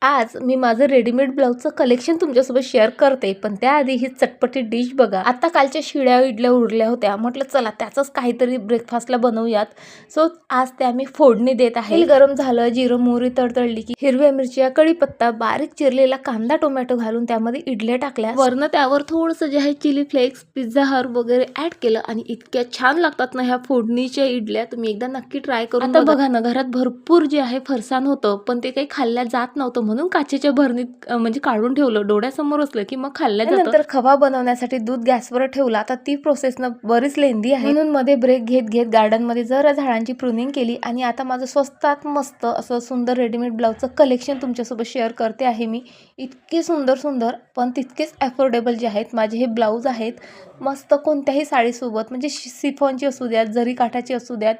आज मी माझं readymade ब्लाऊजचं collection तुमच्यासोबत शेअर करते, पण त्याआधी ही चटपटी डिश बघा. आता कालच्या शिळ्या इडल्या उरल्या होत्या, म्हटलं चला त्याचंच काहीतरी ब्रेकफास्टला बनवूयात. सो आज त्या मी फोडणी देत आहे. तेल गरम झालं, जिरं मोहरी तडतडली की हिरव्या मिरच्या, कढीपत्ता, बारीक चिरलेला कांदा टोमॅटो घालून त्यामध्ये इडल्या टाकल्या. वरनं त्यावर थोडंसं जे आहे चिली फ्लेक्स, पिझ्झा हर्ब वगैरे ऍड केलं आणि इतक्या छान लागतात ना ह्या फोडणीच्या इडल्या. तुम्ही एकदा नक्की ट्राय करून आता बघा ना, घरात भरपूर जे आहे फरसाण होतं, पण ते काही खाल्ल्या जात नव्हतं म्हणून काचेच्या भरणीत म्हणजे काढून ठेवलं. डोळ्यासमोर असलं की मग खाल्ल्या जातं. नंतर खवा बनवण्यासाठी दूध गॅसवर ठेवला. आता ती प्रोसेस ना बरीच लेंदी आहे, म्हणून मध्ये ब्रेक घेत घेत गार्डन मध्ये जरा झाडांची प्रुनिंग केली आणि आता माझं स्वस्तात मस्त असं सुंदर रेडीमेड ब्लाऊजचं कलेक्शन तुमच्यासोबत शेअर करते आहे मी. इतके सुंदर सुंदर पण तितकेच अफोर्डेबल जे आहेत माझे हे ब्लाऊज आहेत. मस्त कोणत्याही साडीसोबत, म्हणजे शिफॉनची असू द्यात, जरी काठाची असू द्यात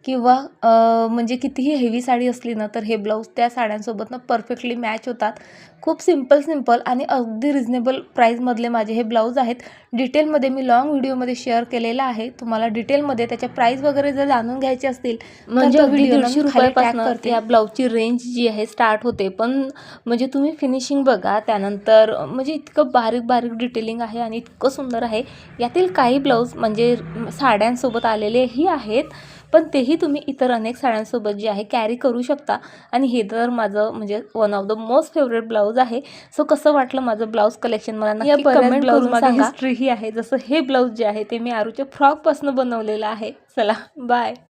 किंवा म्हणजे कितीही हेवी साडी असली ना तर हे ब्लाऊज त्या साड्यांसोबत ना परफेक्टली मॅच होतात. खूप सिंपल आणि अगदी रिझनेबल प्राईजमधले माझे हे ब्लाऊज आहेत. डिटेलमध्ये मी लॉंग व्हिडिओमध्ये शेअर केलेला आहे. तुम्हाला डिटेलमध्ये त्याच्या प्राईस वगैरे जर जाणून घ्यायचे असतील म्हणजे अगदी 150 रुपयापासून या ब्लाऊजची रेंज जी आहे स्टार्ट होते. पण म्हणजे तुम्ही फिनिशिंग बघा, त्यानंतर म्हणजे इतकं बारीक बारीक डिटेलिंग आहे आणि इतकं सुंदर आहे. यातील काही ब्लाऊज म्हणजे साड्यांसोबत आलेलेही आहेत, पण तेही तुम्ही इतर अनेक साड्यांसोबत जे आहे कॅरी करू शकता. आणि हे तर माझं म्हणजे one of the most favourite blouse आहे. सो कसं वाटलं माझं ब्लाऊज कलेक्शन मला नक्की कमेंट करून सांगा. हिस्ट्री ही आहे, जसं हे ब्लाऊज जे आहे ते मी आरूच्या फ्रॉकपासून बनवलेलं आहे. चला बाय.